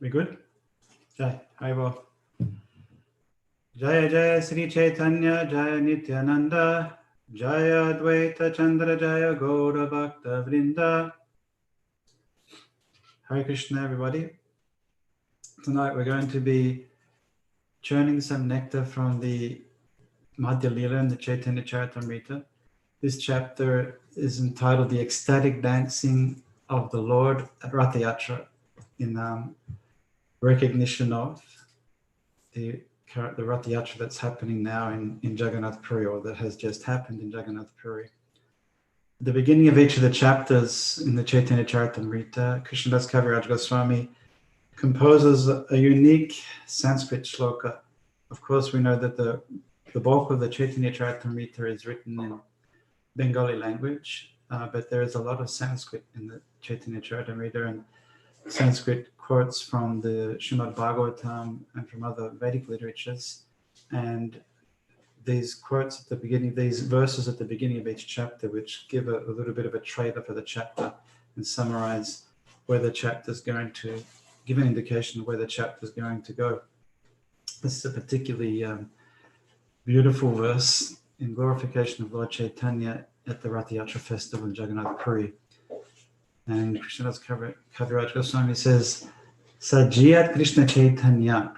We good? Jai, Haribo. Jaya Jaya Sri Caitanya, Jaya Nityananda, Jaya Advaita Chandra, Jaya Gaura Bhakta Vrinda. Hare Krishna, everybody. Tonight we're going to be churning some nectar from the Madhya Lila and the Chaitanya Charitamrita. This chapter is entitled The Ecstatic Dancing of the Lord at Ratha Yatra, in recognition of the Ratha Yatra that's happening now in Jagannath Puri, or that has just happened in Jagannath Puri. At the beginning of each of the chapters in the Chaitanya Charitamrita, Krishnadas Kaviraj Goswami composes a unique Sanskrit shloka. Of course, we know that the bulk of the Chaitanya Charitamrita is written in Bengali language, but there is a lot of Sanskrit in the Chaitanya Charitamrita, and Sanskrit quotes from the Srimad Bhagavatam and from other Vedic literatures. And these quotes at the beginning, these verses at the beginning of each chapter, which give a little bit of a trailer for the chapter and summarize where the chapter is going to, give an indication of where the chapter is going to go. This is a particularly beautiful verse in glorification of Lord Chaitanya at the Ratha Yatra festival in Jagannath Puri. And Krishnadas Kaviraj Goswami says, Sajiyat Krishna Chaitanya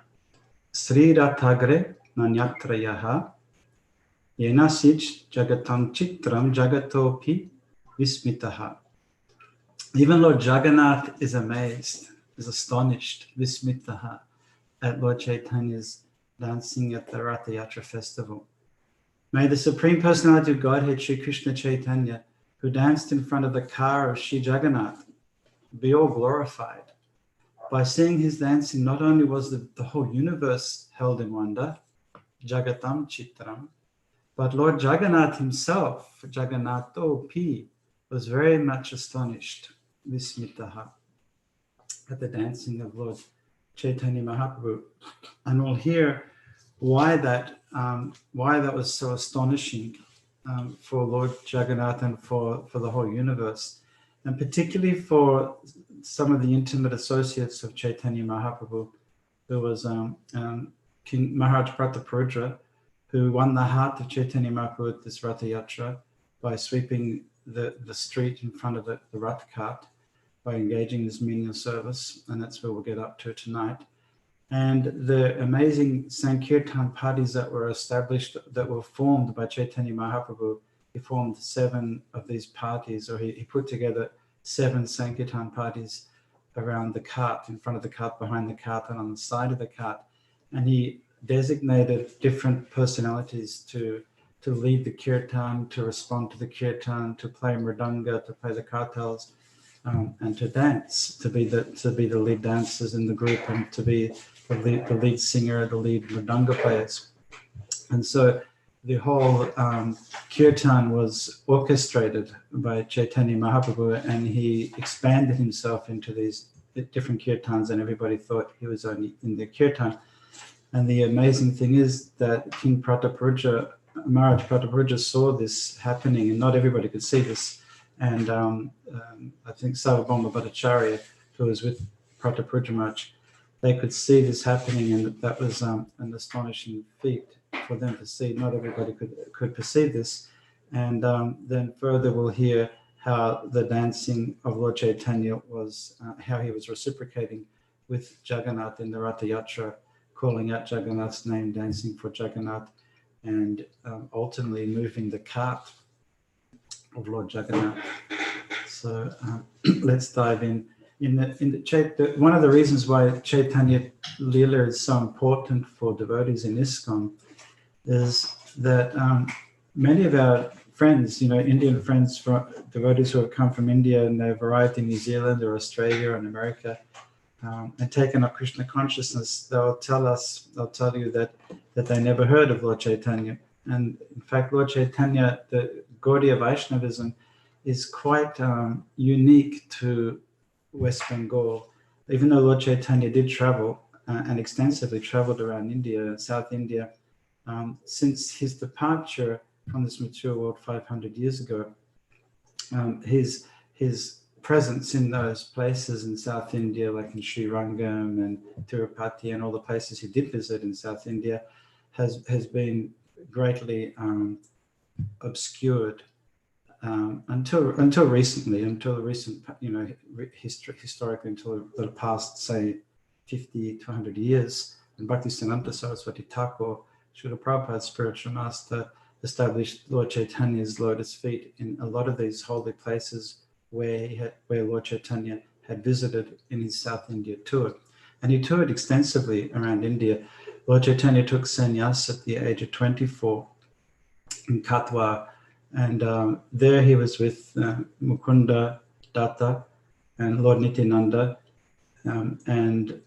Sri Rathagre Nanyatrayaha Yenasich Jagatam Chitram Jagatopi Vismitaha. Even Lord Jagannath is amazed, is astonished, Vismitaha, at Lord Chaitanya's dancing at the Ratha Yatra festival. May the Supreme Personality of Godhead, Sri Krishna Chaitanya, who danced in front of the car of Sri Jagannath, be all glorified. By seeing his dancing, not only was the whole universe held in wonder, Jagatam Chitram, but Lord Jagannath himself, Jagannatho Pi, was very much astonished, Vismitaha, at the dancing of Lord Chaitanya Mahaprabhu. And we'll hear why that was so astonishing for Lord Jagannath and for the whole universe, and particularly for some of the intimate associates of Chaitanya Mahaprabhu. There was King Maharaj Prataparudra, who won the heart of Chaitanya Mahaprabhu at this Ratha Yatra by sweeping the street in front of the Rath cart, by engaging in this menial service, and that's where we'll get up to tonight. And the amazing Sankirtan parties that were established, that were formed by Chaitanya Mahaprabhu. He formed 7 of these parties, or he put together 7 Sankirtan parties around the cart, in front of the cart, behind the cart, and on the side of the cart. And he designated different personalities to lead the kirtan, to respond to the kirtan, to play mridanga, to play the kartals, and to dance, to be the lead dancers in the group, and to be the lead singer, the lead mridanga players. And so the whole kirtan was orchestrated by Chaitanya Mahaprabhu, and he expanded himself into these different kirtans, and everybody thought he was only in the kirtan. And the amazing thing is that King Prataparudra, Maharaj Prataparudra, saw this happening, and not everybody could see this. And I think Sarvabhauma Bhattacharya, who was with Prataparudra Maharaj, they could see this happening, and that was an astonishing feat for them to see. Not everybody could perceive this. And then further we'll hear how the dancing of Lord Chaitanya was, how he was reciprocating with Jagannath in the Ratha Yatra, calling out Jagannath's name, dancing for Jagannath, and ultimately moving the cart of Lord Jagannath. So let's dive in. One of the reasons why Chaitanya Lila is so important for devotees in ISKCON is that many of our friends, Indian friends, devotees who have come from India and they've arrived in New Zealand or Australia and America, and taken up Krishna consciousness, they'll tell you that they never heard of Lord Chaitanya. And in fact, Lord Chaitanya, the Gaudiya Vaishnavism, is quite unique to West Bengal. Even though Lord Chaitanya did travel and extensively traveled around India, South India, since his departure from this mature world 500 years ago, his presence in those places in South India, like in Sri Rangam and Tirupati and all the places he did visit in South India, has been greatly obscured until recently, until the recent, historically, until the past, say, 50 to 100 years. And Bhaktisiddhanta Saraswati Thakur, Srila Prabhupada's spiritual master, established Lord Chaitanya's lotus feet in a lot of these holy places where Lord Chaitanya had visited in his South India tour. And he toured extensively around India. Lord Chaitanya took sannyas at the age of 24 in Katha, and there he was with Mukunda Datta and Lord Nityananda, and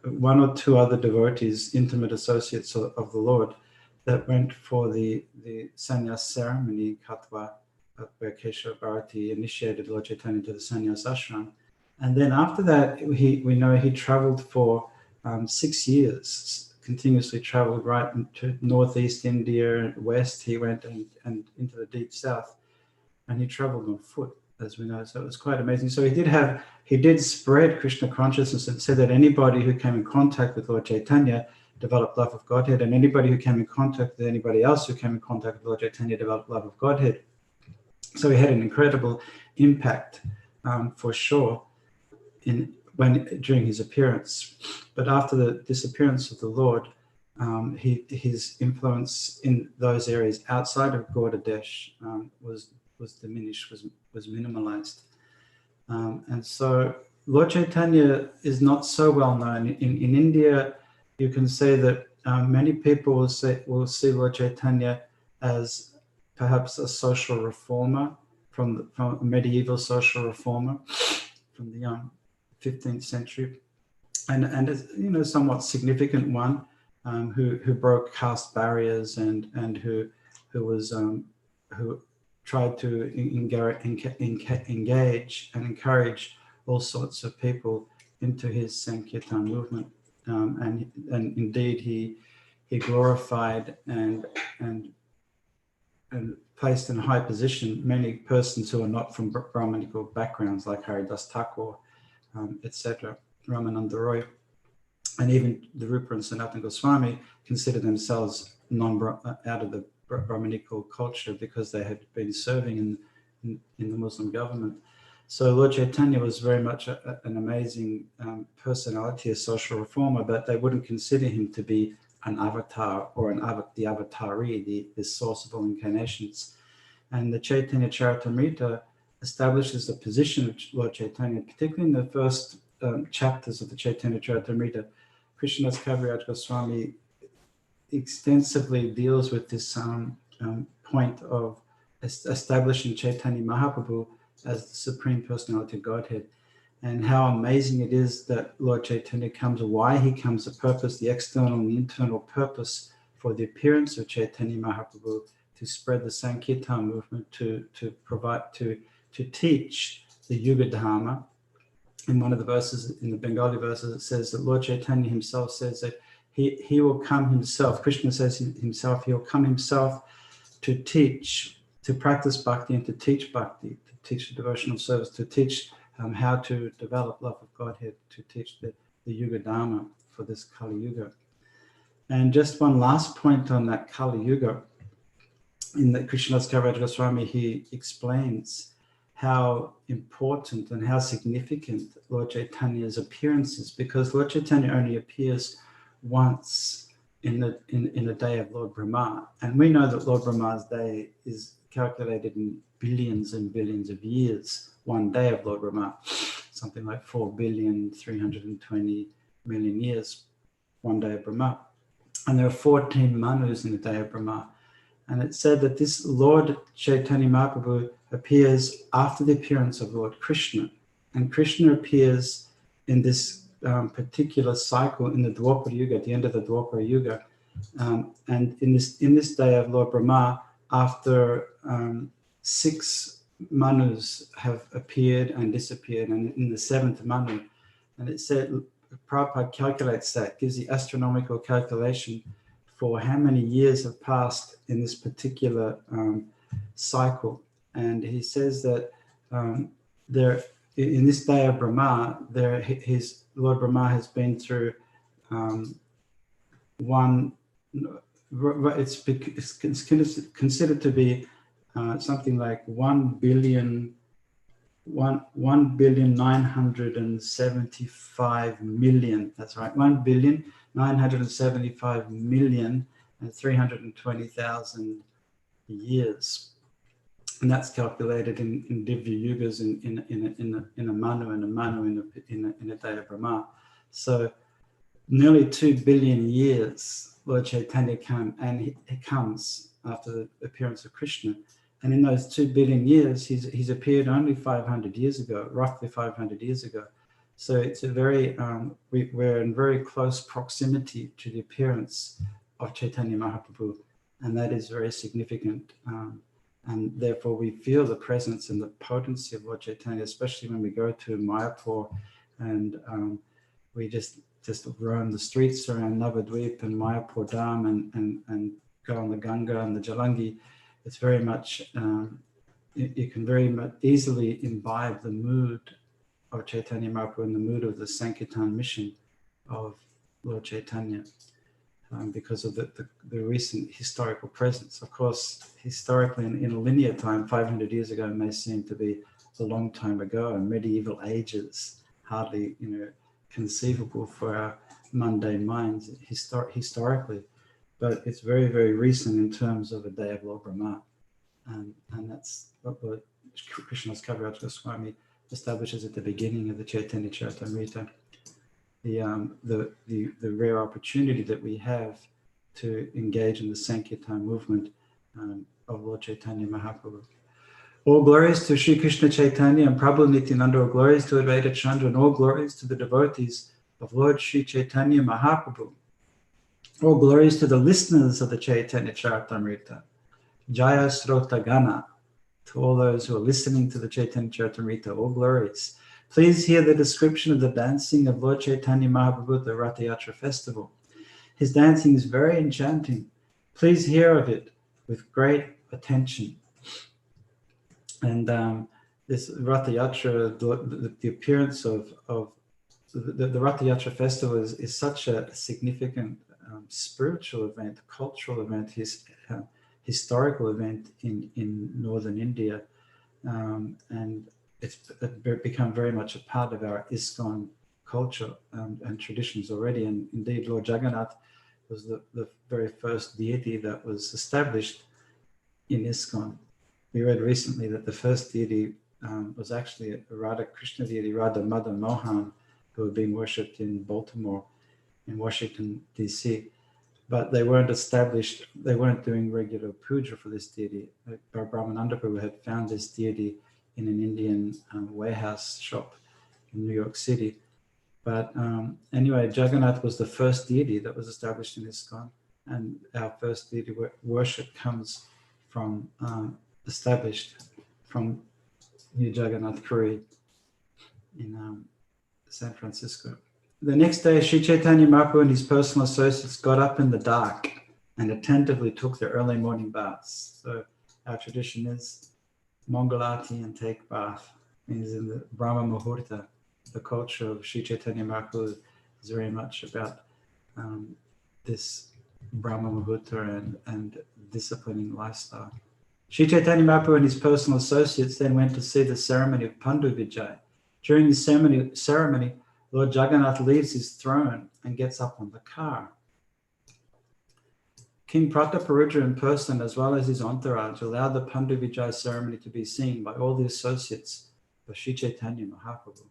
one or two other devotees, intimate associates of the Lord, that went for the sannyas ceremony in Katha, where Keshav Bharati initiated Lord Chaitanya to the sannyas ashram. And then after that, we know he traveled for 6 years, continuously traveled right into northeast India, west he went, and into the deep south. And he traveled on foot, as we know. So it was quite amazing. So he did spread Krishna consciousness and said that anybody who came in contact with Lord Chaitanya developed love of Godhead, and anybody who came in contact with anybody else who came in contact with Lord Chaitanya developed love of Godhead. So he had an incredible impact, for sure, during his appearance. But after the disappearance of the Lord, his influence in those areas outside of Gaudadesh was diminished, was minimalized. And so Lord Chaitanya is not so well known. In India, you can say that many people will see Lord Chaitanya as perhaps a social reformer, from a medieval social reformer from the 15th century, and as, somewhat significant one, who broke caste barriers and who tried to engage and encourage all sorts of people into his Sankirtan movement, and indeed he glorified and placed in a high position many persons who are not from Brahmanical backgrounds, like Haridas Thakur, etc., Ramananda Roy, and even the Rupa and Sanatana Goswami consider themselves out of the Brahmanical culture because they had been serving in the Muslim government. So Lord Chaitanya was very much an amazing personality, a social reformer, but they wouldn't consider him to be an avatar or the avatari, the source of all incarnations. And the Caitanya Charitamrita establishes the position of Lord Chaitanya, particularly in the first chapters of the Caitanya Charitamrita. Krishnadas Kaviraj Goswami extensively deals with this point of establishing Chaitanya Mahaprabhu as the Supreme Personality of Godhead, and how amazing it is that Lord Chaitanya comes, why he comes, the purpose, the external and the internal purpose for the appearance of Chaitanya Mahaprabhu, to spread the Sankirtan movement, to teach the Yuga Dharma. In one of the verses, in the Bengali verses, it says that Lord Chaitanya himself says that he will come himself. Krishna says himself, he will come himself to teach, to practice bhakti and to teach bhakti, to teach the devotional service, to teach how to develop love of Godhead, to teach the Yuga Dharma for this Kali Yuga. And just one last point on that Kali Yuga, in the Krishnadas Kaviraj Goswami, he explains how important and how significant Lord Chaitanya's appearance is, because Lord Chaitanya only appears once in the day of Lord Brahma, and we know that Lord Brahma's day is calculated in billions and billions of years. One day of Lord Brahma, something like 4,320,000,000 years, one day of Brahma. And there are 14 Manus in the day of Brahma. And it's said that this Lord Chaitanya Mahaprabhu appears after the appearance of Lord Krishna. And Krishna appears in this particular cycle in the Dwapara Yuga, at the end of the Dwapara Yuga. And in this day of Lord Brahma, after 6 Manus have appeared and disappeared, and in the 7th Manu, and it said, Prabhupada calculates that, gives the astronomical calculation for how many years have passed in this particular cycle. And he says that there in this day of Brahma, his Lord Brahma has been through one. It's considered to be something like 1,975,000,000. That's right, 1,975,320,000 years, and that's calculated in Divya Yugas in a manu, and a manu in a day of Brahma. So nearly 2 billion years Lord Chaitanya came, and he comes after the appearance of Krishna. And in those 2 billion years, he's appeared only 500 years ago, roughly 500 years ago. So it's a very, we're in very close proximity to the appearance of Chaitanya Mahaprabhu, and that is very significant. And therefore we feel the presence and the potency of Lord Chaitanya, especially when we go to Mayapur and we just roam the streets around Navadvip and Mayapur Dham and go on the Ganga and the Jalangi. It's very much, you can very much easily imbibe the mood of Chaitanya Mahaprabhu and the mood of the Sankirtan mission of Lord Chaitanya, because of the recent historical presence. Of course, historically in a linear time, 500 years ago may seem to be a long time ago, and medieval ages, hardly conceivable for our mundane minds historically, but it's very, very recent in terms of a day of Lord Brahma, and that's what Lord Krishnadas Kaviraj Goswami establishes at the beginning of the Chaitanya Charitamrita, the rare opportunity that we have to engage in the Sankirtan movement of Lord Chaitanya Mahaprabhu. All glories to Sri Krishna Chaitanya and Prabhu Nityananda, all glories to Advaita Chandra, and all glories to the devotees of Lord Sri Chaitanya Mahaprabhu. All glories to the listeners of the Chaitanya Charitamrita. Jaya Srota Gana, to all those who are listening to the Chaitanya Charitamrita, all glories. Please hear the description of the dancing of Lord Chaitanya Mahaprabhu at the Ratha Yatra festival. His dancing is very enchanting. Please hear of it with great attention. And this Ratha Yatra, the appearance of the Ratha Yatra festival is such a significant spiritual event, cultural event, historical event in northern India, and it's become very much a part of our ISKCON culture and traditions already. And indeed, Lord Jagannath was the very first deity that was established in ISKCON. We read recently that the first deity was actually a Radha Krishna deity, Radha Madan Mohan, who had been worshipped in Baltimore, in Washington, D.C. But they weren't established, they weren't doing regular puja for this deity. Brahmananda Prabhu had found this deity in an Indian warehouse shop in New York City. But anyway, Jagannath was the first deity that was established in ISKCON, and our first deity worship comes from established from New Jagannath Puri in San Francisco. The next day, Sri Chaitanya Mahaprabhu and his personal associates got up in the dark and attentively took their early morning baths. So our tradition is Mangalati and take bath, means in the Brahma Muhurta. The culture of Sri Chaitanya Mahaprabhu is very much about this Brahma Muhurta and disciplining lifestyle. Sri Chaitanya Mahaprabhu and his personal associates then went to see the ceremony of Pandu Vijay. During the ceremony, Lord Jagannath leaves his throne and gets up on the car. King Prataparudra in person, as well as his entourage, allowed the Pandu Vijay ceremony to be seen by all the associates of Sri Chaitanya Mahaprabhu.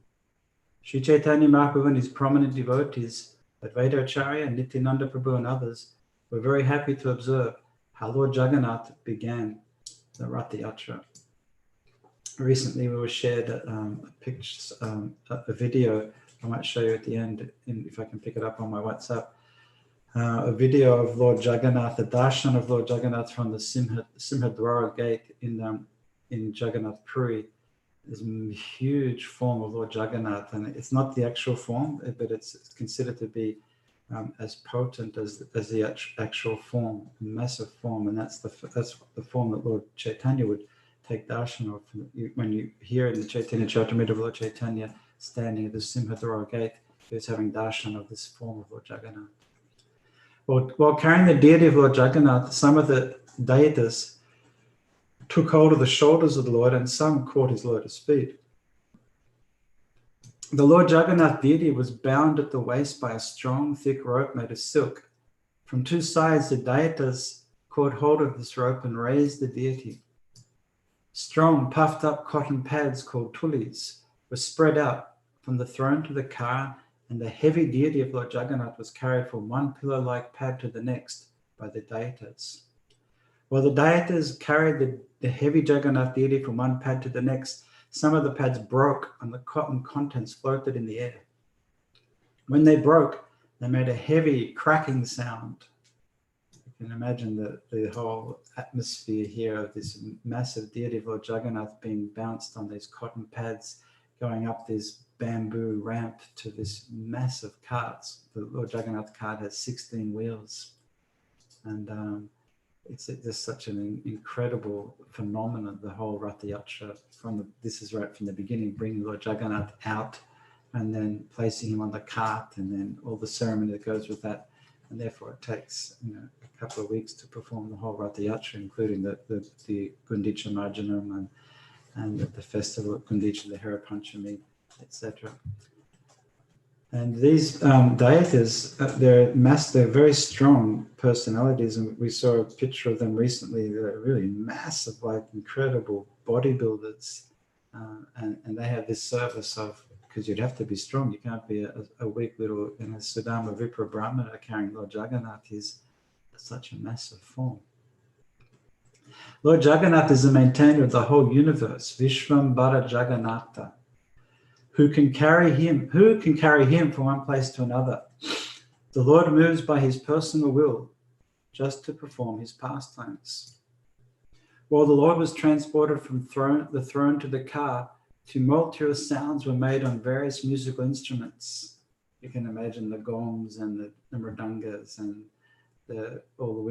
Sri Chaitanya Mahaprabhu and his prominent devotees, Advaita Acharya, Nityananda Prabhu and others, were very happy to observe how Lord Jagannath began the Ratha Yatra. Recently, we were shared a video. I might show you at the end, if I can pick it up on my WhatsApp. A video of Lord Jagannath, the darshan of Lord Jagannath from the Simhadwara gate in Jagannath Puri. There's a huge form of Lord Jagannath, and it's not the actual form, but it's considered to be as potent as the actual form, a massive form, and that's the form that Lord Chaitanya would take darshan of. When you hear in the Caitanya Charitamrita of Lord Chaitanya standing at the Simhadwara gate, he was having darshan of this form of Lord Jagannath. While carrying the deity of Lord Jagannath, some of the deitas took hold of the shoulders of the Lord and some caught his lotus feet. The Lord Jagannath deity was bound at the waist by a strong, thick rope made of silk. From two sides, the deitas caught hold of this rope and raised the deity. Strong, puffed-up cotton pads called tulis were spread out from the throne to the car, and the heavy deity of Lord Jagannath was carried from one pillar-like pad to the next by the deitas. While the deitas carried the heavy Jagannath deity from one pad to the next, some of the pads broke and the cotton contents floated in the air. When they broke, they made a heavy cracking sound. You can imagine the whole atmosphere here of this massive deity of Lord Jagannath being bounced on these cotton pads, going up this bamboo ramp to this massive carts. The Lord Jagannath cart has 16 wheels. And it's just such an incredible phenomenon, the whole Ratha Yatra. This is right from the beginning, bringing Lord Jagannath out and then placing him on the cart, and then all the ceremony that goes with that. And therefore it takes a couple of weeks to perform the whole Ratha Yatra, including the Gundicha Marjanam and the festival of Gundicha, the Hera Panchami, etc. And these deitas, they're very strong personalities, and we saw a picture of them recently. They're really massive, like incredible bodybuilders, and they have this service of, because you'd have to be strong, you can't be a weak little, Sudama Vipra Brahmana carrying Lord Jagannath is such a massive form. Lord Jagannath is the maintainer of the whole universe, Vishvambara Jagannatha. Who can carry him from one place to another? The Lord moves by his personal will just to perform his pastimes. While the Lord was transported from the throne to the car, tumultuous sounds were made on various musical instruments. You can imagine the gongs and the mridangas and all the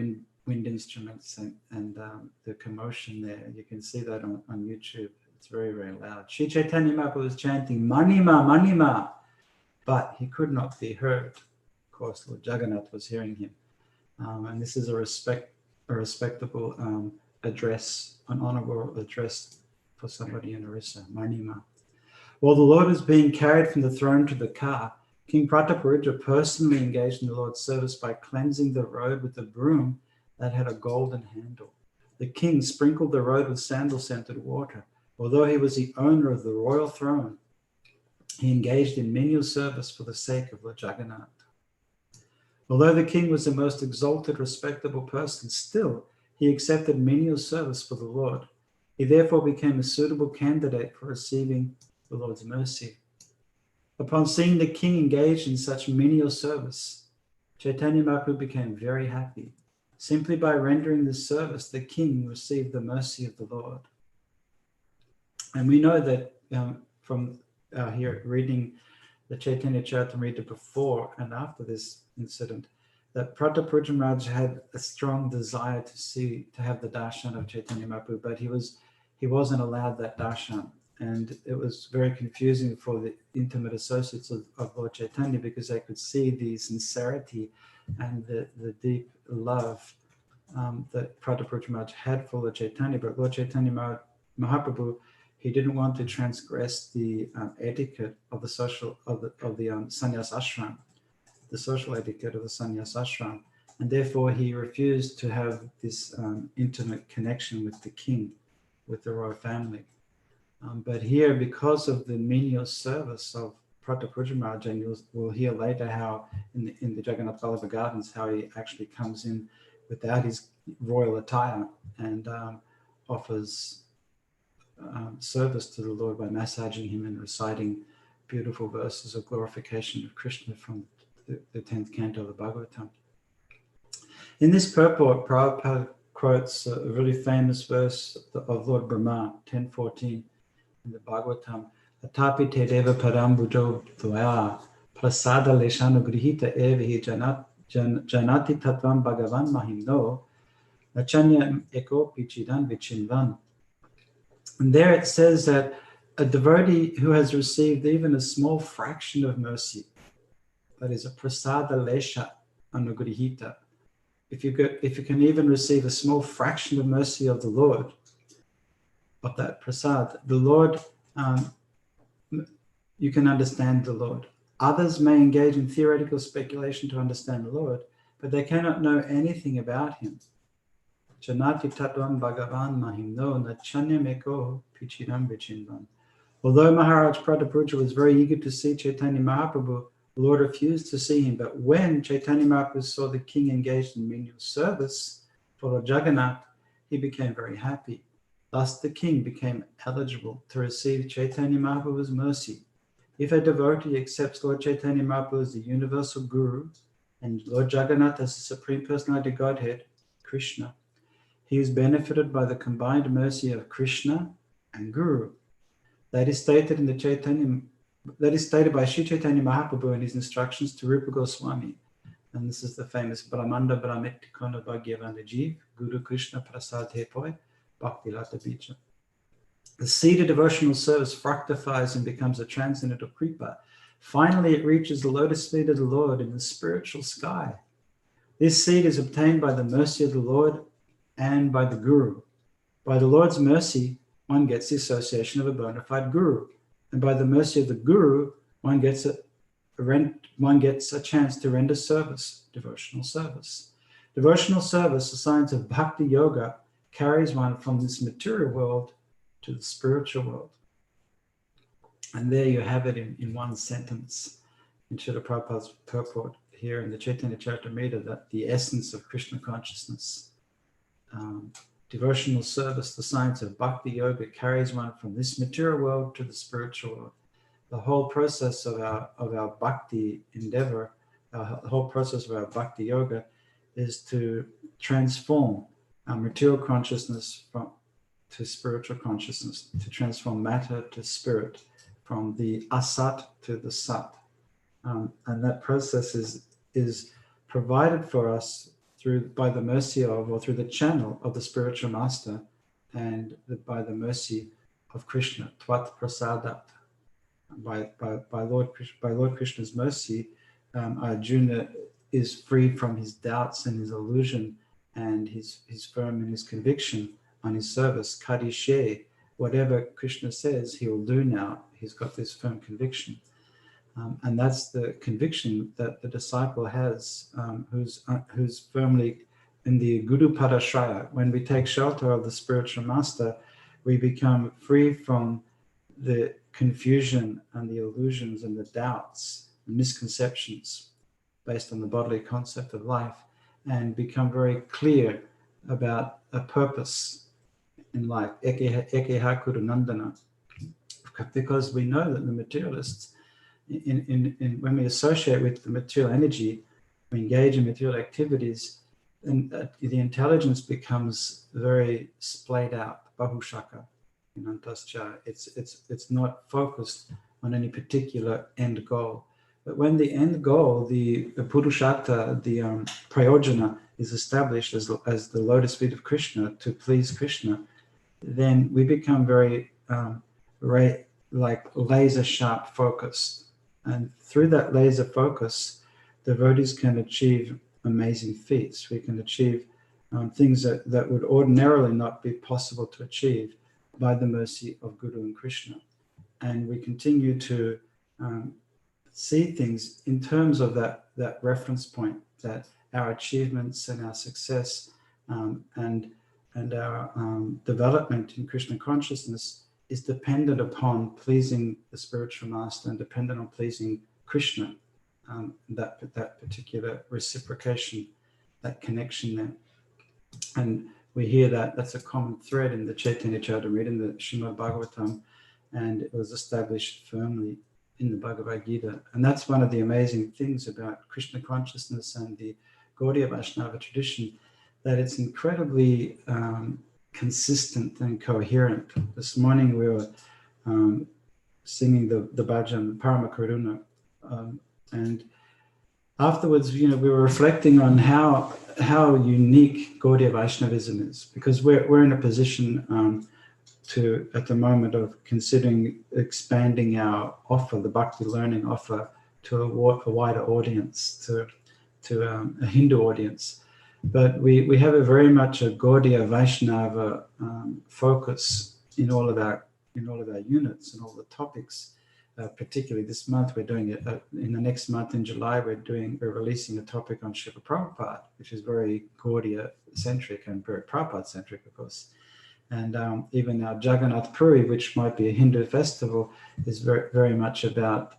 wind instruments and the commotion there. You can see that on YouTube. It's very, very loud. Sri Caitanya Mahaprabhu was chanting, Manima, Manima, but he could not be heard. Of course, Lord Jagannath was hearing him. And this is a respectable address, an honorable address for somebody in Orissa, Manima. While the Lord was being carried from the throne to the car, King Prataparudra personally engaged in the Lord's service by cleansing the road with a broom that had a golden handle. The king sprinkled the road with sandal-scented water. Although he was the owner of the royal throne, he engaged in menial service for the sake of Lord Jagannath. Although the king was the most exalted, respectable person, still he accepted menial service for the Lord. He therefore became a suitable candidate for receiving the Lord's mercy. Upon seeing the king engaged in such menial service, Caitanya Mahaprabhu became very happy. Simply by rendering this service, the king received the mercy of the Lord. And we know that from here reading the Caitanya Charitamrita before and after this incident, that Prataparudra Maharaj had a strong desire to have the darshan of Caitanya Mahaprabhu, but he wasn't allowed that darshan. And it was very confusing for the intimate associates of Lord Chaitanya, because they could see the sincerity and the deep love that Prataparudra Maharaj had for Lord Chaitanya. But Lord Chaitanya Mahaprabhu, he didn't want to transgress the etiquette of the sannyas ashram, the social etiquette of the sannyas ashram, and therefore he refused to have this intimate connection with the king, with the royal family. But here, because of the menial service of Prataparudra Maharaj, and we'll hear later how in the Jagannath Vallabha Gardens, how he actually comes in without his royal attire and offers service to the Lord by massaging him and reciting beautiful verses of glorification of Krishna from the 10th canto of the Bhagavatam. In this purport, Prabhupada quotes a really famous verse of Lord Brahma, 10:14, in the Bhagavatam. Atapi te deva parambujo dvaya prasada leshanu grihita evihi janati tatvam bhagavan mahimno nachanya eko pichidan vichinvan. And there it says that a devotee who has received even a small fraction of mercy, that is a prasada lesha anugrihita, if you can even receive a small fraction of mercy of the Lord, of that prasad, the Lord, you can understand the Lord. Others may engage in theoretical speculation to understand the Lord, but they cannot know anything about him. Chanati tatvam bhagavan mahimno nachanyameko pichiram vichinvan. Although Maharaj Pratapuruja was very eager to see Chaitanya Mahaprabhu, the Lord refused to see him. But when Chaitanya Mahaprabhu saw the king engaged in menial service for Lord Jagannath, he became very happy. Thus the king became eligible to receive Chaitanya Mahaprabhu's mercy. If a devotee accepts Lord Chaitanya Mahaprabhu as the universal guru and Lord Jagannath as the Supreme Personality of Godhead, Krishna, he is benefited by the combined mercy of Krishna and Guru. That is stated in the that is stated by Sri Chaitanya Mahaprabhu in his instructions to Rupa Goswami. And this is the famous Brahmanda Brahmetikona Bhagyavana Jeev, Guru Krishna Prasad Hepoy, Bhakti Lata Bija. The seed of devotional service fructifies and becomes a transcendental kripa. Finally, it reaches the lotus feet of the Lord in the spiritual sky. This seed is obtained by the mercy of the Lord and by the Guru. By the Lord's mercy, one gets the association of a bona fide Guru. And by the mercy of the Guru, one gets a chance to render service, devotional service. Devotional service, a science of bhakti yoga, carries one from this material world to the spiritual world. And there you have it in one sentence in Srila Prabhupada's purport here in the Chaitanya Charitamrita, that the essence of Krishna consciousness, devotional service, the science of bhakti yoga, carries one from this material world to the spiritual world. The whole process of our bhakti endeavor, the whole process of our bhakti yoga is to transform our material consciousness to spiritual consciousness, to transform matter to spirit, from the asat to the sat. And that process is provided for us by the mercy of, or through the channel of the spiritual master, and by the mercy of Krishna, Tvat Prasadat. By Lord Krishna's mercy, Arjuna is free from his doubts and his illusion, and he's firm in his conviction on his service. Kadishe, whatever Krishna says, he will do now. He's got this firm conviction. And that's the conviction that the disciple has, who's firmly in the Guru Padashraya. When we take shelter of the spiritual master, we become free from the confusion and the illusions and the doubts and misconceptions based on the bodily concept of life, and become very clear about a purpose in life. Ekeha Kuru Nandana. Because we know that the materialists, when we associate with the material energy, we engage in material activities, and the intelligence becomes very splayed out, bahushaka, in antascha. It's not focused on any particular end goal. But when the end goal, the purushata, the prayojana, is established as the lotus feet of Krishna, to please Krishna, then we become very like laser sharp focused. And through that laser focus, devotees can achieve amazing feats. We can achieve things that would ordinarily not be possible to achieve by the mercy of Guru and Krishna. And we continue to see things in terms of that reference point, that our achievements and our success and our development in Krishna consciousness is dependent upon pleasing the spiritual master and dependent on pleasing Krishna, that particular reciprocation, that connection there. And we hear that's a common thread in the Chaitanya Charitamrita, in the Srimad Bhagavatam, and it was established firmly in the Bhagavad Gita. And that's one of the amazing things about Krishna consciousness and the Gaudiya Vaishnava tradition, that it's incredibly consistent and coherent. This morning we were singing the bhajan, Parama Karuna, and afterwards, we were reflecting on how unique Gaudiya Vaishnavism is, because we're in a position at the moment of considering expanding our offer, the Bhakti learning offer, to a wider audience, to a Hindu audience. But we have a very much a Gaudiya Vaishnava focus in all of our units and all the topics. Particularly this month, we're doing it. In the next month, in July, we're releasing a topic on Srila Prabhupada, which is very Gaudiya centric and very Prabhupada centric, of course. And even our Jagannath Puri, which might be a Hindu festival, is very, very much about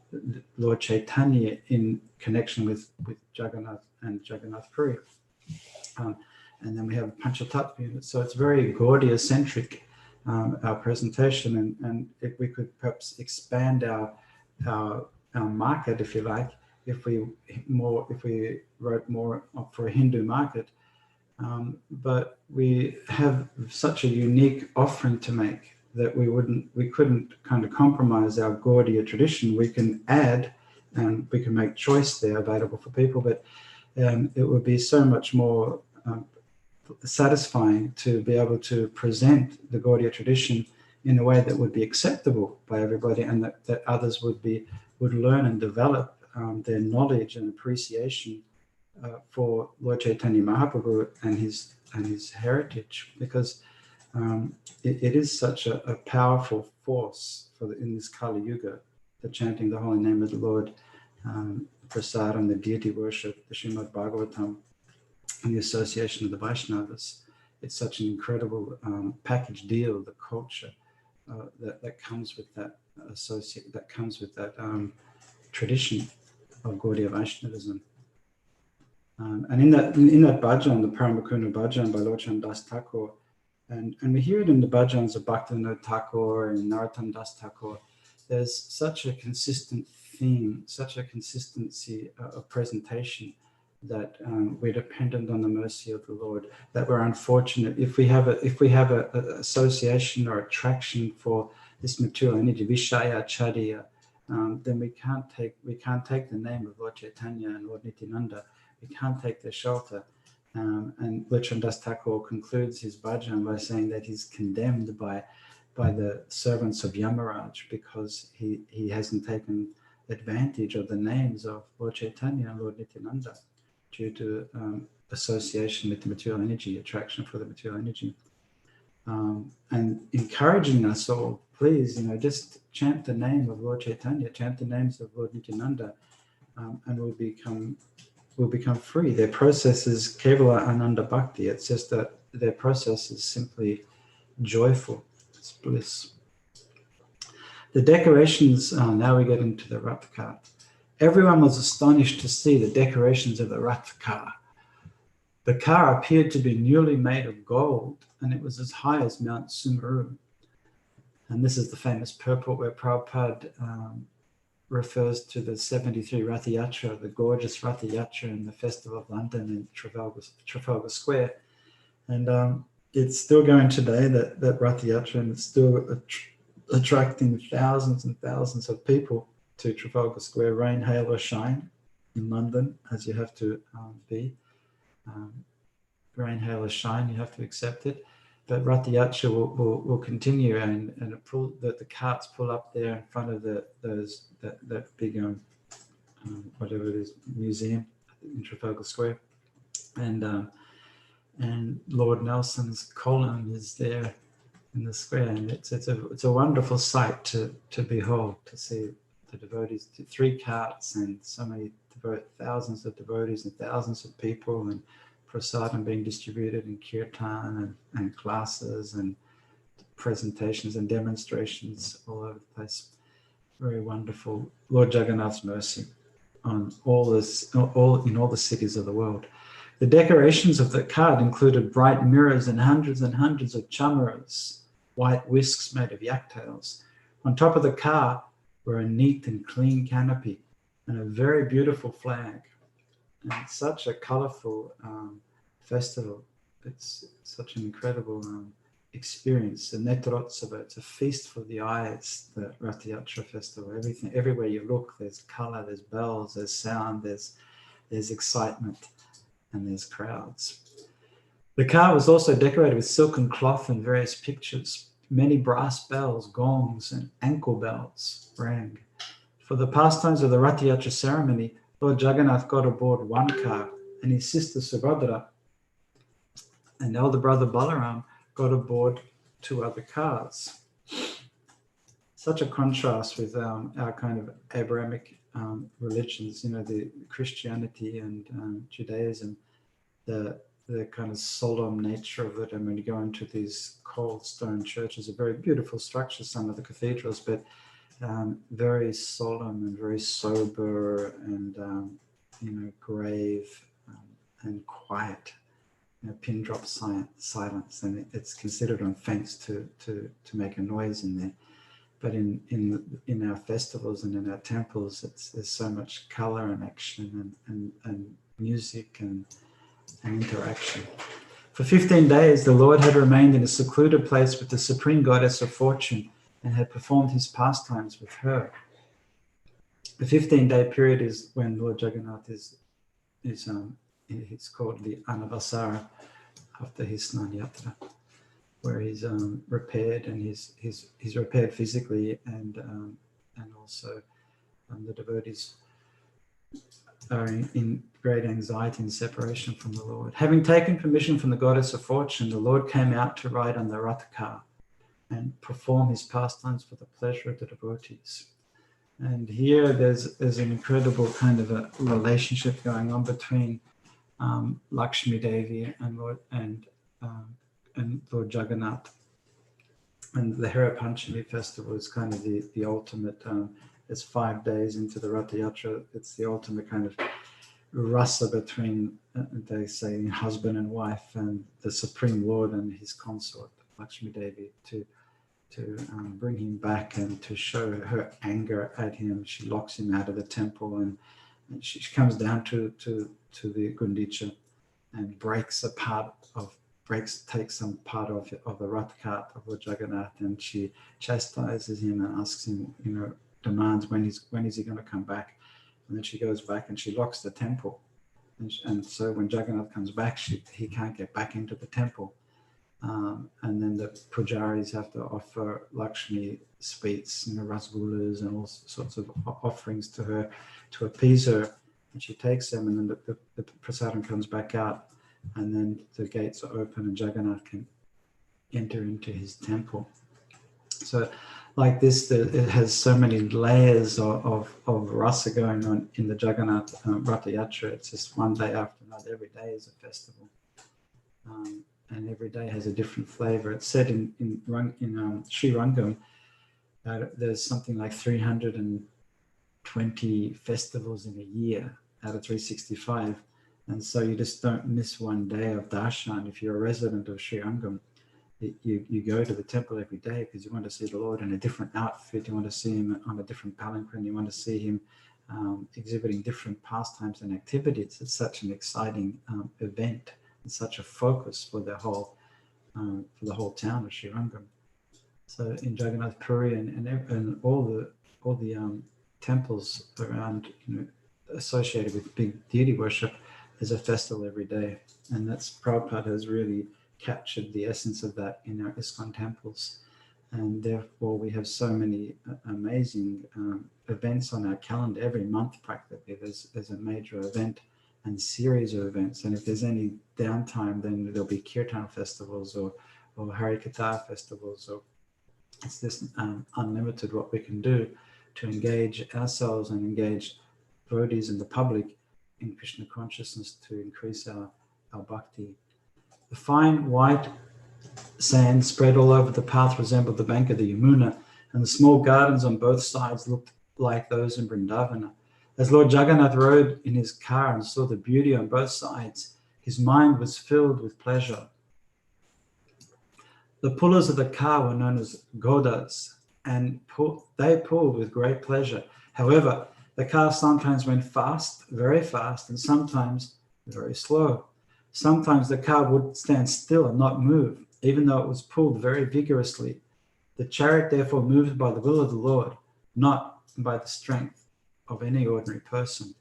Lord Caitanya in connection with Jagannath and Jagannath Puri. And then we have Panchatattva unit. So it's very Gaudiya centric, our presentation. And if we could perhaps expand our market, if you like, if we wrote more for a Hindu market. But we have such a unique offering to make that we couldn't kind of compromise our Gaudiya tradition. We can add and we can make choice there available for people, but it would be so much more satisfying to be able to present the Gaudiya tradition in a way that would be acceptable by everybody, and that others would learn and develop their knowledge and appreciation for Lord Chaitanya Mahaprabhu and his heritage, because it is such a powerful force in this Kali Yuga, the chanting the holy name of the Lord, prasadam, the deity worship, the Srimad Bhagavatam, and the association of the Vaishnavas. It's such an incredible package deal, the culture that comes with that tradition of Gaudiya Vaishnavism. And in that bhajan, the Paramakuna bhajan by Lord Chandas Thakur, and we hear it in the bhajans of Bhaktivinoda Thakur and Narottam Das Thakur, there's such a consistent theme, such a consistency of presentation, that we're dependent on the mercy of the Lord, that we're unfortunate if we have a association or attraction for this material energy, Vishaya Chadiya, then we can't take the name of Lord Chaitanya and Lord Nityananda. We can't take their shelter. And Lord Chandas Thakur concludes his bhajan by saying that he's condemned by the servants of Yamaraj because he hasn't taken advantage of the names of Lord Chaitanya and Lord Nityananda due to association with the material energy, attraction for the material energy. And encouraging us all, please, just chant the name of Lord Chaitanya, chant the names of Lord Nityananda, and we'll become free. Their process is Kevala Ananda Bhakti. It's just that their process is simply joyful. It's bliss. The decorations, now we get into the Ratha car. Everyone was astonished to see the decorations of the Ratha car. The car appeared to be newly made of gold, and it was as high as Mount Sumeru. And this is the famous purport where Prabhupada refers to the 73 Ratha Yatra, the gorgeous Ratha Yatra in the Festival of London in Trafalgar Square. And it's still going today, that Ratha Yatra, and it's still attracting thousands and thousands of people to Trafalgar Square, rain, hail or shine in London, as you have to be. Rain, hail or shine, you have to accept it. But Ratha Yatra will continue, and the carts pull up there in front of that big whatever it is, museum in Trafalgar Square, and Lord Nelson's column is there in the square, and it's a wonderful sight to behold, to see the devotees, 3 carts and so many thousands of devotees and thousands of people, and prasadam being distributed, and kirtan and classes and presentations and demonstrations all over the place. Very wonderful. Lord Jagannath's mercy on in all the cities of the world. The decorations of the cart included bright mirrors and hundreds of chamaras, white whisks made of yaktails. On top of the car were a neat and clean canopy and a very beautiful flag. And it's such a colorful festival. It's such an incredible experience. The Netrotsava, it's a feast for the eyes, the Ratha Yatra festival. Everywhere you look, there's color, there's bells, there's sound, there's excitement, and there's crowds. The car was also decorated with silken cloth and various pictures. many brass bells, gongs, and ankle bells rang. For the pastimes of the Ratha Yatra ceremony, Lord Jagannath got aboard one car, and his sister Subhadra and elder brother Balaram got aboard 2 other cars. Such a contrast with our kind of Abrahamic religions, the Christianity and Judaism, the kind of solemn nature of it. And when you go into these cold stone churches, are very beautiful structures, some of the cathedrals, but very solemn and very sober and grave and quiet, pin drop silence, and it's considered offense to make a noise in there. But in our festivals and in our temples, there's so much color and action and music and interaction. For 15 days, the Lord had remained in a secluded place with the Supreme Goddess of Fortune and had performed his pastimes with her. The 15-day period is when Lord Jagannath is it's called the Anavasara after his Snan Yatra, where he's repaired, and he's repaired physically, and also the devotees are in great anxiety and separation from the Lord. Having taken permission from the Goddess of Fortune, the Lord came out to ride on the Ratha car and perform his pastimes for the pleasure of the devotees. And here there's an incredible kind of a relationship going on between Lakshmi Devi and Lord Jagannath. And the Hera Panchami festival is kind of the ultimate, it's 5 days into the Ratha Yatra, it's the ultimate kind of rasa between, they say, husband and wife and the Supreme Lord and his consort, Lakshmi Devi, to bring him back and to show her anger at him. She locks him out of the temple, and she comes down to the Gundicha and takes some part of the Rath cart of Lord Jagannath, and she chastises him and asks him, demands when is he going to come back. And then she goes back and she locks the temple. And so when Jagannath comes back, he can't get back into the temple. And then the pujaris have to offer Lakshmi sweets, rasgullas and all sorts of offerings to her to appease her. And she takes them, and then the prasadam comes back out, and then the gates are open and Jagannath can enter into his temple. So like this, it has so many layers of rasa going on in the Jagannath Ratha Yatra. It's just one day after another. Every day is a festival. And every day has a different flavor. It's said in Sri Rangam that there's something like 320 festivals in a year out of 365. And so you just don't miss one day of darshan. If you're a resident of Sri Rangam, you go to the temple every day because you want to see the Lord in a different outfit. You want to see him on a different palanquin. You want to see him exhibiting different pastimes and activities. It's such an exciting event. It's such a focus for the whole town of Sri Rangam. So in Jagannath Puri and all the temples around, associated with big deity worship, there's a festival every day, and that's Prabhupada has really captured the essence of that in our ISKCON temples, and therefore we have so many amazing events on our calendar. Every month practically there's a major event and series of events, and if there's any downtime, then there'll be kirtan festivals or Harikatha festivals, or it's just unlimited what we can do to engage ourselves and engage devotees and the public in Krishna consciousness to increase our bhakti. The fine white sand spread all over the path resembled the bank of the Yamuna, and the small gardens on both sides looked like those in Vrindavana. As Lord Jagannath rode in his car and saw the beauty on both sides, his mind was filled with pleasure. The pullers of the car were known as Godas, and they pulled with great pleasure. However, the car sometimes went fast, very fast, and sometimes very slow. Sometimes the car would stand still and not move, even though it was pulled very vigorously. The chariot therefore moved by the will of the Lord, not by the strength of any ordinary person.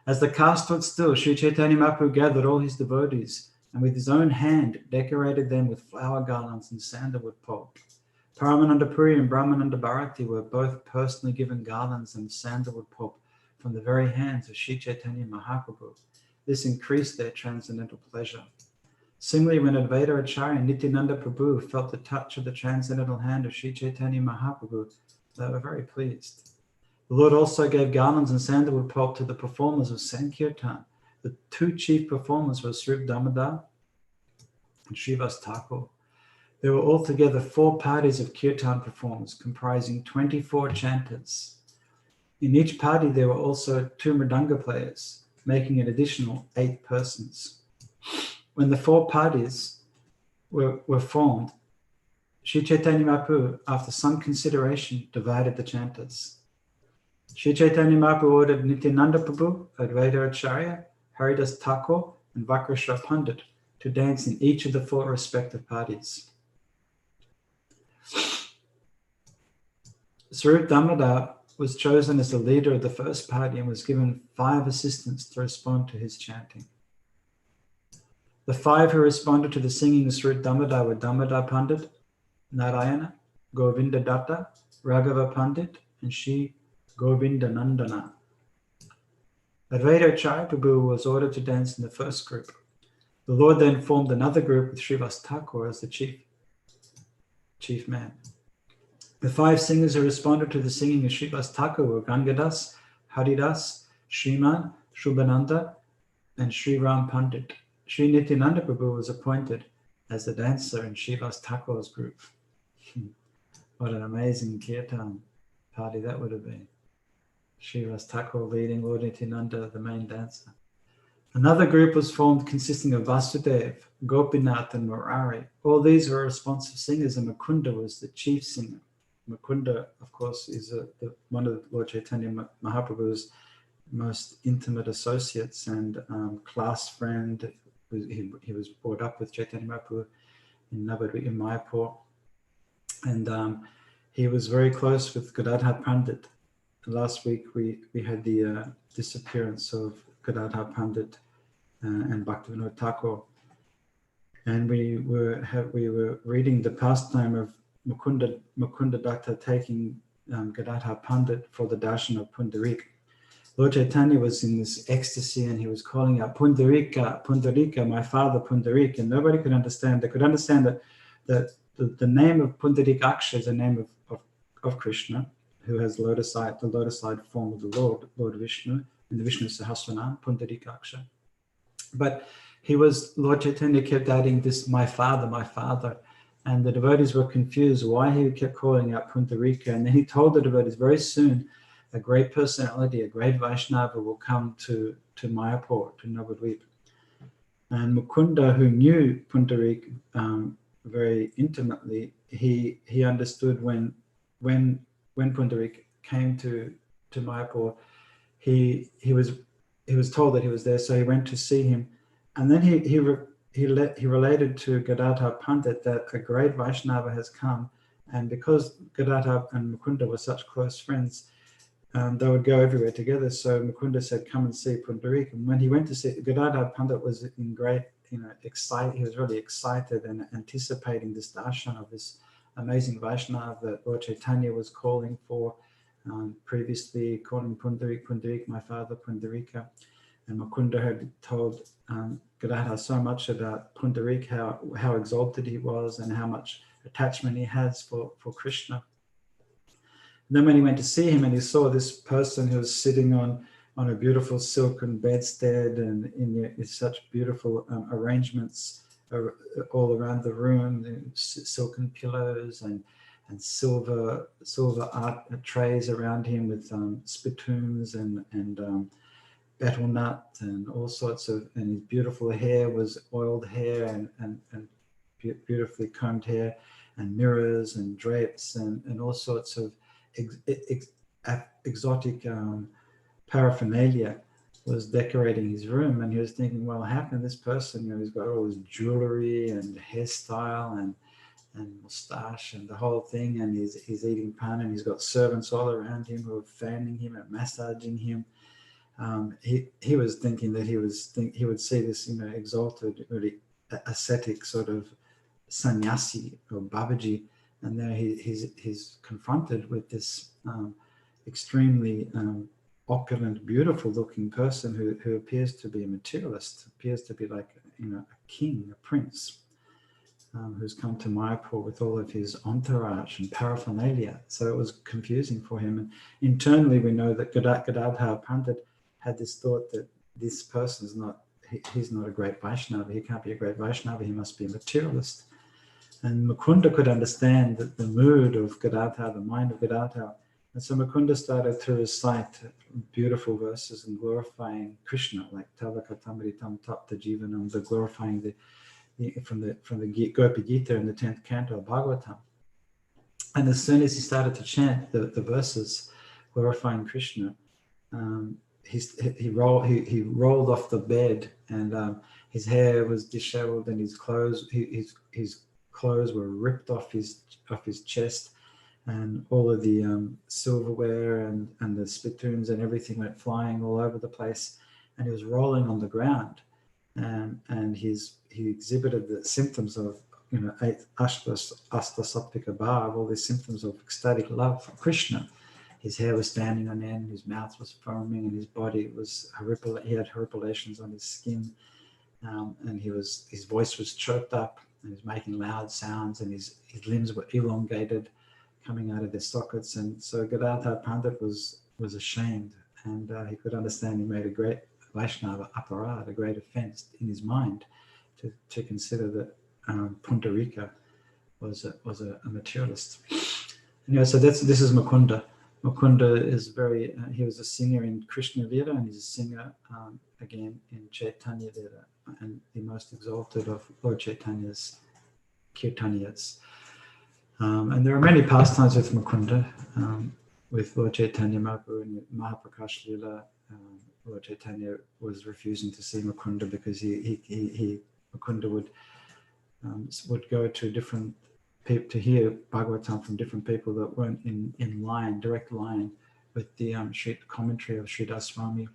As the car stood still, Sri Caitanya Mahaprabhu gathered all his devotees and with his own hand decorated them with flower garlands and sandalwood pulp. Paramananda Puri and Brahmananda Bharati were both personally given garlands and sandalwood pulp from the very hands of Sri Chaitanya Mahaprabhu. This increased their transcendental pleasure. Similarly, when Advaita Acharya and Nityananda Prabhu felt the touch of the transcendental hand of Sri Chaitanya Mahaprabhu, they were very pleased. The Lord also gave garlands and sandalwood pulp to the performers of Sankirtan. The two chief performers were Sri Damodar and Srivas Thakur. There were altogether 4 parties of kirtan performers comprising 24 chanters. In each party there were also 2 mridanga players, making an additional 8 persons. When the 4 parties were formed, Sri Chaitanya Mahaprabhu, after some consideration, divided the chanters. Sri Chaitanya Mahaprabhu ordered Nityananda Prabhu, Advaita Acharya, Haridas Thakur, and Vakreshwar Pandit to dance in each of the 4 respective parties. Swarup Damodar was chosen as the leader of the first party and was given 5 assistants to respond to his chanting. The 5 who responded to the singing of Swarup Damodar were Damodar Pandit, Narayana, Govinda Datta, Raghava Pandit, and Shri Govinda Nandana. Advaita Acharya Prabhu was ordered to dance in the first group. The Lord then formed another group with Srivas Thakur as the chief man. The 5 singers who responded to the singing of Srivas Thakur were Gangadas, Haridas, Shriman, Shubhananda, and Sri Ram Pandit. Sri Nityananda Prabhu was appointed as the dancer in Srivas Thakur's group. What an amazing kirtan party that would have been. Srivas Thakur leading Lord Nityananda, the main dancer. Another group was formed consisting of Vasudev, Gopinath, and Murari. All these were responsive singers, and Mukunda was the chief singer. Mukunda, of course, is one of Lord Chaitanya Mahaprabhu's most intimate associates and class friend. He was brought up with Chaitanya Mahaprabhu in Navadvip in Mayapur, and he was very close with Gadadhar Pandit. Last week we had the disappearance of Gadadhar Pandit and Bhaktivinoda Thakur, and we were reading the pastime of Mukunda Datta taking Gadadhar Pandit for the darshan of Pundarik. Lord Chaitanya was in this ecstasy and he was calling out, Pundarika, Pundarika, my father Pundarik, and nobody could understand. They could understand that the name of Pundarikaksha is the name of Krishna, who has the lotus-eyed form of the Lord Vishnu, in the Vishnu Sahasranam, Pundarikaksha. But Lord Chaitanya kept adding this, my father, and the devotees were confused why he kept calling out Pundarika. And then he told the devotees, very soon, a great personality, a great Vaishnava will come to Mayapur, to Navadvip. And Mukunda, who knew Pundarik very intimately, he understood when Pundarik came to Mayapur, he was told that he was there, so he went to see him, and then he related to Gadadhar Pandit that a great Vaishnava has come, and because Gadadhar and Mukunda were such close friends, they would go everywhere together. So Mukunda said, "Come and see Pundarik." And when he went to see Gadadhar Pandit, was in great, excited. He was really excited and anticipating this darshan of this amazing Vaishnava that Lord Chaitanya was calling for, previously calling Pundarik, my father Pundarika. And Mukunda had told Gadadhar so much about Pundarik, how exalted he was and how much attachment he has for Krishna. And then when he went to see him and he saw this person who was sitting on a beautiful silken bedstead and in such beautiful arrangements all around the room, silken pillows and silver art trays around him with spittoons and betel nut and all sorts of, and his beautiful hair was oiled hair and beautifully combed hair, and mirrors and drapes and all sorts of exotic paraphernalia was decorating his room. And he was thinking, well, how can this person, he's got all his jewelry and hairstyle and moustache and the whole thing, and he's eating pan, and he's got servants all around him who are fanning him and massaging him. He was thinking that he would see this, exalted, really ascetic sort of sannyasi or Babaji, and there he's confronted with this extremely opulent, beautiful-looking person who appears to be a materialist, appears to be like a king, a prince, who's come to Mayapur with all of his entourage and paraphernalia. So it was confusing for him. And internally, we know that Gadadhar Pandit had this thought that this person is not, he's not a great Vaishnava. He can't be a great Vaishnava. He must be a materialist. And Mukunda could understand that the mood of Gadadhar, the mind of Gadadhar. And so Mukunda started to recite beautiful verses and glorifying Krishna, like Tava Katamritam Tapta Jivanam, the glorifying from the Gopi Gita in the 10th canto of Bhagavatam. And as soon as he started to chant the verses glorifying Krishna, he rolled off the bed, and his hair was disheveled, and his clothes were ripped off his chest, and all of the silverware and the spittoons and everything went flying all over the place, and he was rolling on the ground, and he exhibited the symptoms of Ashta Sattvika Bhav, all these symptoms of ecstatic love for Krishna. His hair was standing on end, his mouth was foaming, and his body was he had horripilations on his skin, and his voice was choked up, and he was making loud sounds, and his limbs were elongated, coming out of their sockets. And so Gadadhar Pandit was ashamed, and he could understand he made a great Vaishnava aparad, a great offense in his mind, to consider that Pundarika was a materialist. So this is Mukunda. Mukunda is he was a singer in Krishna Lila, and he's a singer again in Caitanya Lila, and the most exalted of Lord Chaitanya's kirtaniyas. And there are many pastimes with Mukunda, with Lord Chaitanya Mahaprabhu and Mahaprakash Lila. Lord Chaitanya was refusing to see Mukunda because Mukunda would go to different people to hear Bhagavatam from different people that weren't in line, direct line with the commentary of Sridhar Swami,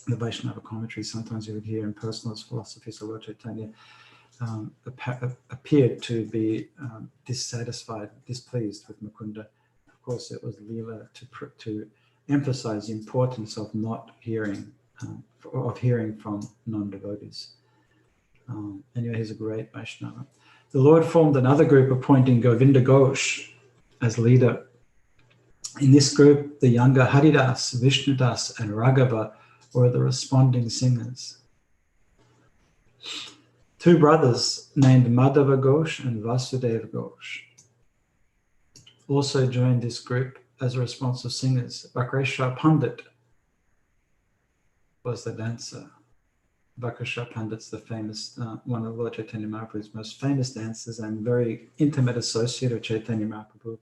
the Vaishnava commentary. Sometimes you would hear in personalist philosophies of Lord Chaitanya appeared to be dissatisfied, displeased with Mukunda. Of course, it was Leela to emphasize the importance of not hearing, of hearing from non-devotees. Anyway, he's a great Vaishnava. The Lord formed another group appointing Govinda Ghosh as leader. In this group, the younger Haridas, Vishnudas, and Raghava were the responding singers. Two brothers named Madhava Ghosh and Vasudeva Ghosh also joined this group as responsive singers. Bakresha Pandit was the dancer. Bakresha Pandit's the famous, one of Lord Chaitanya Mahaprabhu's most famous dancers and very intimate associate of Chaitanya Mahaprabhu.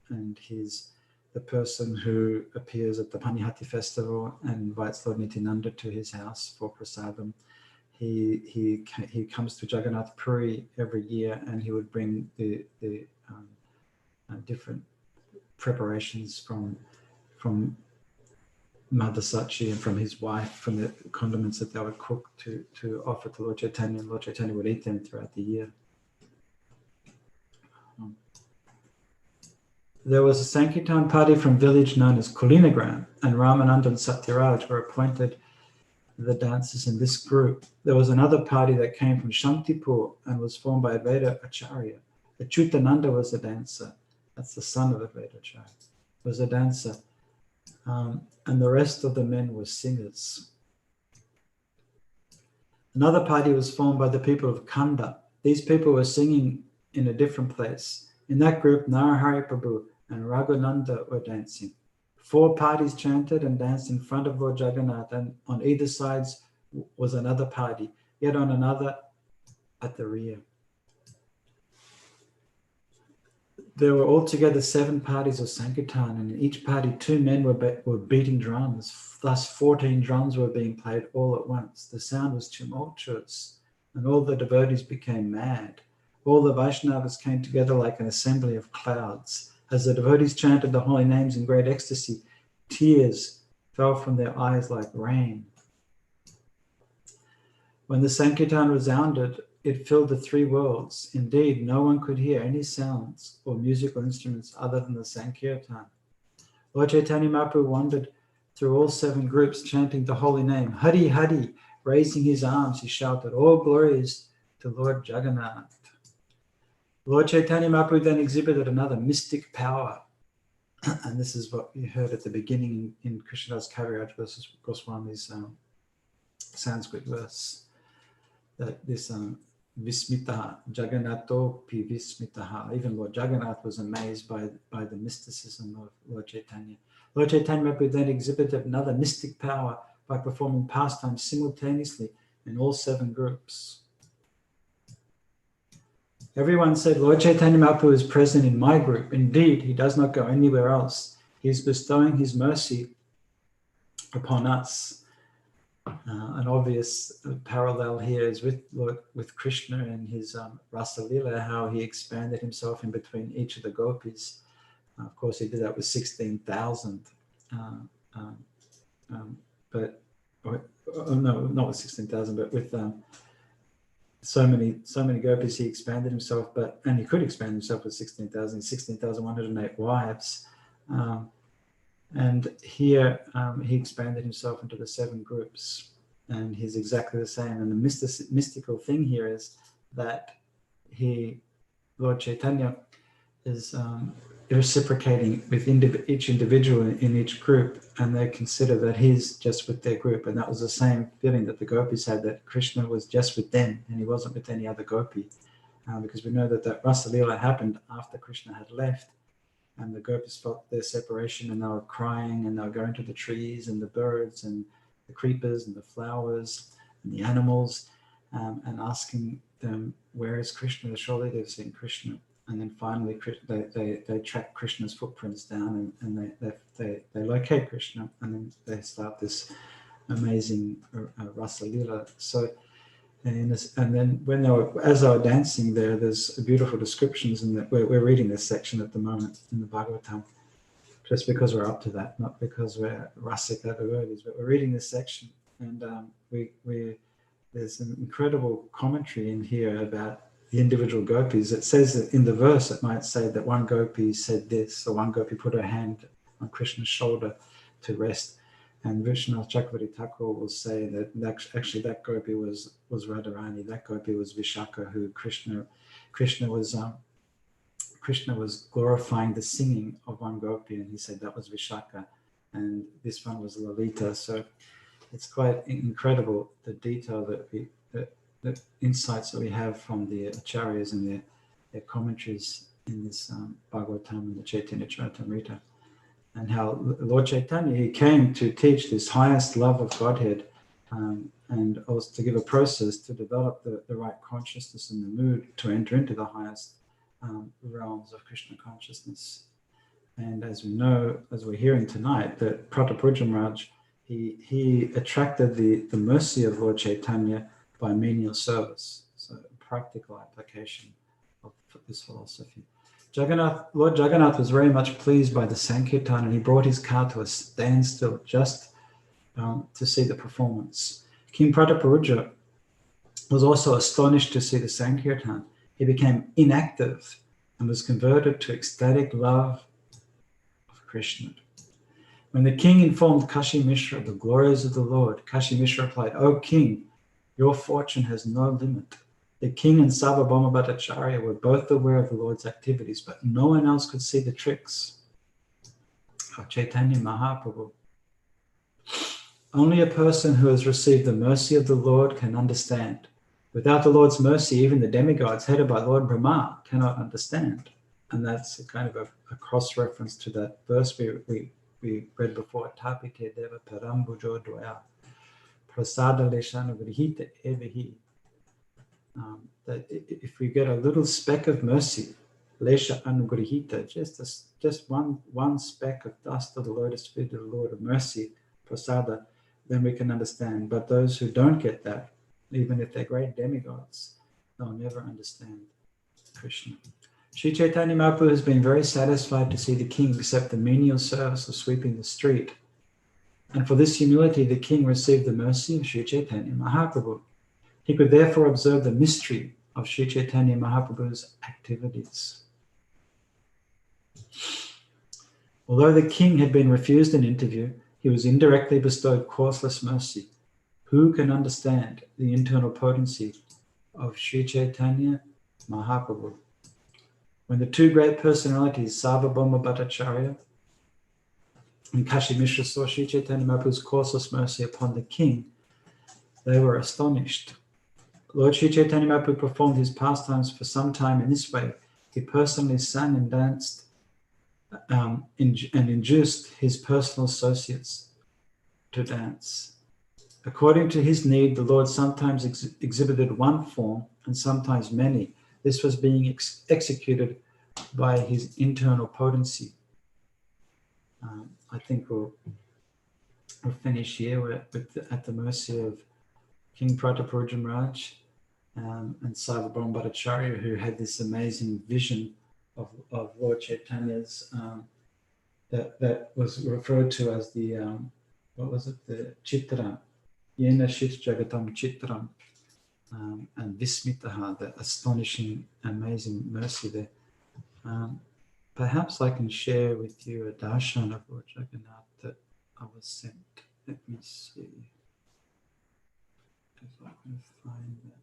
And he's the person who appears at the Panihati festival and invites Lord Nityananda to his house for prasadam. He comes to Jagannath Puri every year, and he would bring the different preparations from Mother Sachi and from his wife, from the condiments that they would cook to offer to Lord Chaitanya, and Lord Chaitanya would eat them throughout the year. There was a Sankirtan party from village known as Kulinagram, and Ramananda and Satyaraj were appointed the dancers in this group. There was another party that came from Shantipur and was formed by Advaita Acharya. Achyutananda was a dancer. That's the son of Advaita Acharya. Was a dancer. And the rest of the men were singers. Another party was formed by the people of Kanda. These people were singing in a different place. In that group, Narahari Prabhu and Raghunanda were dancing. 4 parties chanted and danced in front of Lord Jagannath, and on either sides was another party, yet on another at the rear. There were altogether 7 parties of Sankirtan, and in each party 2 men were beating drums. Thus 14 drums were being played all at once. The sound was tumultuous, and all the devotees became mad. All the Vaishnavas came together like an assembly of clouds. As the devotees chanted the holy names in great ecstasy, tears fell from their eyes like rain. When the Sankirtan resounded, it filled the three worlds. Indeed, no one could hear any sounds or musical instruments other than the Sankirtan. Lord Chaitanya Mahaprabhu wandered through all seven groups, chanting the holy name, Hari Hari. Raising his arms, he shouted, all glories to Lord Jagannath. Lord Chaitanya Mahaprabhu then exhibited another mystic power. And this is what you heard at the beginning in Krishnadas Kaviraj versus Goswami's Sanskrit verse. That this Vismitaha, Jagannatho pi Vismitaha. Even Lord Jagannath was amazed by the mysticism of Lord Chaitanya. Lord Chaitanya Mahaprabhu then exhibited another mystic power by performing pastimes simultaneously in all seven groups. Everyone said, Lord Chaitanya Mahaprabhu is present in my group. Indeed, he does not go anywhere else. He is bestowing his mercy upon us. An obvious parallel here is with Krishna and his Rasa Lila, how he expanded himself in between each of the gopis. Of course, he did that with 16,000. But no, not with 16,000, but with so many gopis, he expanded himself. And he could expand himself with 16,108 wives. And here he expanded himself into the seven groups, and he's exactly the same. And the mystical thing here is that Lord Chaitanya, is reciprocating with each individual in each group, and they consider that he's just with their group. And that was the same feeling that the gopis had, that Krishna was just with them and he wasn't with any other gopi, because we know that Rasa Lila happened after Krishna had left. And the gopis felt their separation, and they were crying, and they were going to the trees and the birds and the creepers and the flowers and the animals, and asking them, where is Krishna? Surely they've seen Krishna. And then finally they track Krishna's footprints down, and they locate Krishna, and then they start this amazing Rasa Lila. So, and then as they were dancing there's beautiful descriptions, and we're reading this section at the moment in the Bhagavatam, just because we're up to that, not because we're Rasika devotees, but we're reading this section, and there's an incredible commentary in here about the individual gopis. It says that in the verse, it might say that one gopi said this, or one gopi put her hand on Krishna's shoulder to rest. And Vishwanath Chakravarti Thakur will say that actually that gopi was Radharani, that gopi was Vishaka, who Krishna was glorifying the singing of one gopi, and he said that was Vishaka, and this one was Lalita. So it's quite incredible, the detail the insights that we have from the acharyas and their commentaries in this Bhagavatam and the Chaitanya Charitamrita. And how Lord Chaitanya, he came to teach this highest love of Godhead, and also to give a process to develop the right consciousness and the mood to enter into the highest realms of Krishna consciousness. And as we know, as we're hearing tonight, that Pratapuruja Maharaj, he attracted the mercy of Lord Chaitanya by menial service. So a practical application of this philosophy. Lord Jagannath was very much pleased by the Sankirtan, and he brought his car to a standstill just to see the performance. King Pratapuruja was also astonished to see the Sankirtan. He became inactive and was converted to ecstatic love of Krishna. When the king informed Kashi Mishra of the glories of the Lord, Kashi Mishra replied, "O king, your fortune has no limit." The king and Sarvabhauma Bhattacharya were both aware of the Lord's activities, but no one else could see the tricks of Chaitanya Mahaprabhu. Only a person who has received the mercy of the Lord can understand. Without the Lord's mercy, even the demigods headed by Lord Brahma cannot understand. And that's a kind of a cross-reference to that verse we read before, Tapite Deva Parambujo Dvaya Prasada Leshana Vrihita Evahi. That if we get a little speck of mercy, Lesha Anugrihita, just one speck of dust of the lotus feet of the Lord of mercy, Prasada, then we can understand. But those who don't get that, even if they're great demigods, they'll never understand Krishna. Sri Chaitanya Mahaprabhu has been very satisfied to see the king accept the menial service of sweeping the street. And for this humility, the king received the mercy of Sri Chaitanya Mahaprabhu. He could therefore observe the mystery of Sri Chaitanya Mahaprabhu's activities. Although the king had been refused an interview, he was indirectly bestowed causeless mercy. Who can understand the internal potency of Sri Chaitanya Mahaprabhu? When the two great personalities, Sarvabhauma Bhattacharya and Kashi Mishra, saw Sri Chaitanya Mahaprabhu's causeless mercy upon the king, they were astonished. Lord Sri Chaitanya Mahaprabhu performed his pastimes for some time in this way. He personally sang and danced and induced his personal associates to dance. According to his need, the Lord sometimes exhibited one form and sometimes many. This was being executed by his internal potency. I think we'll finish here at the mercy of King Prataparudra Maharaj and Sarvabhauma Bhattacharya, who had this amazing vision of Lord Chaitanya's that was referred to as the what was it, the Chitram, Yena Shit Jagatam Chitram, and Vismitaha, the astonishing, amazing mercy there. Perhaps I can share with you a darshan of Lord Jagannath that I was sent. Let me see if I can find that.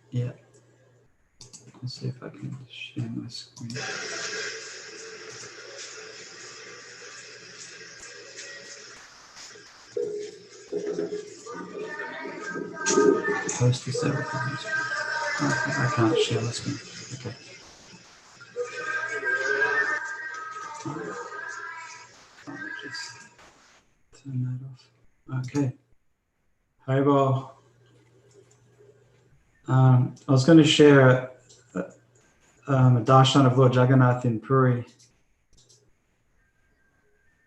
Yeah. Let's see if I can share my screen. Post this everything. Okay, I can't share my screen. Okay. I'll just turn that off. Okay. Haribol. I was going to share a darshan of Lord Jagannath in Puri.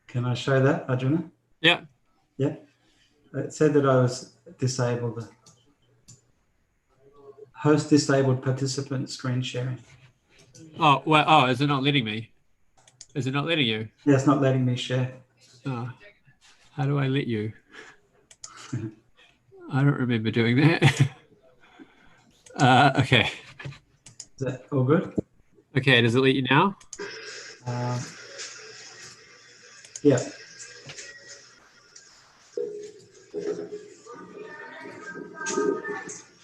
Can I show that, Arjuna? Yeah. Yeah. It said that I was disabled. Host disabled participant screen sharing. Oh, well, oh, is it not letting me? Is it not letting you? Yeah, it's not letting me share. Oh, how do I let you? I don't remember doing that. Okay. Is that all good? Okay, does it let you now? Yeah.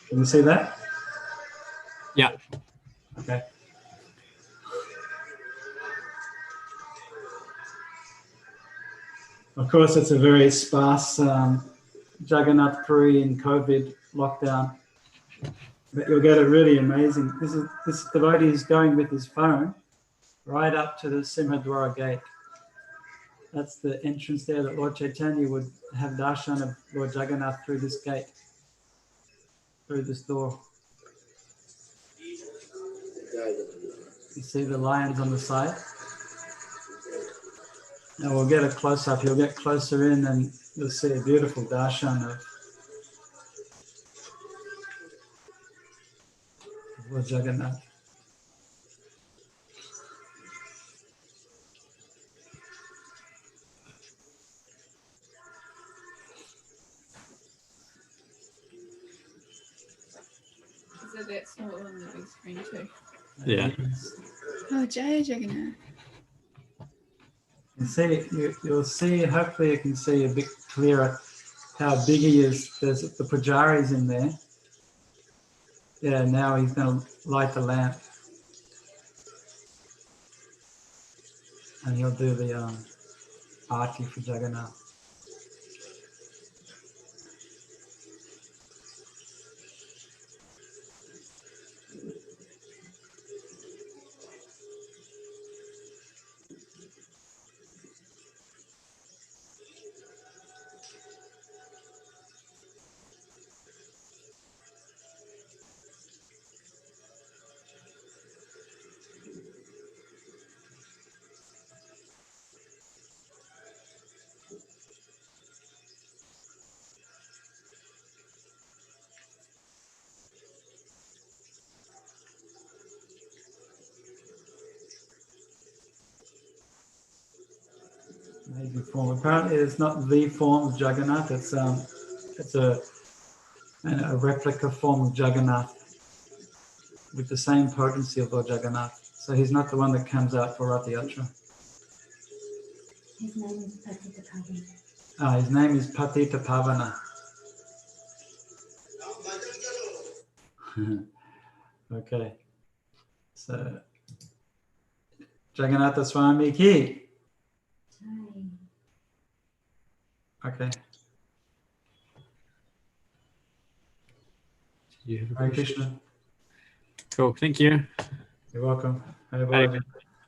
Can you see that? Yeah. Okay. Of course, it's a very sparse Jagannath Puri in COVID lockdown, but you'll get it really amazing. This devotee is going with his phone right up to the Simhadwara gate. That's the entrance there that Lord Chaitanya would have darshan of Lord Jagannath through this gate, through this door. You see the lions on the side? Now we'll get a close-up. You'll get closer in and you'll see a beautiful darshan of Lord Jagannath. So that's all on the big screen too. Yeah. Oh, Jaya Jagannath. You'll see, hopefully you can see a bit clearer how big he is. There's the pujaris in there. Yeah, now he's going to light the lamp. And he'll do the arti for Jagannath. Amazing form. Apparently, it's not the form of Jagannath. It's a replica form of Jagannath with the same potency of Lord Jagannath. So he's not the one that comes out for Ratha Yatra. His name is Patita Pavana. His name is Patita Pavana. Okay. So Jagannatha Swami ki. Okay. You have a Hare question? Krishna. Cool. Thank you. You're welcome. Hare Hare Bol.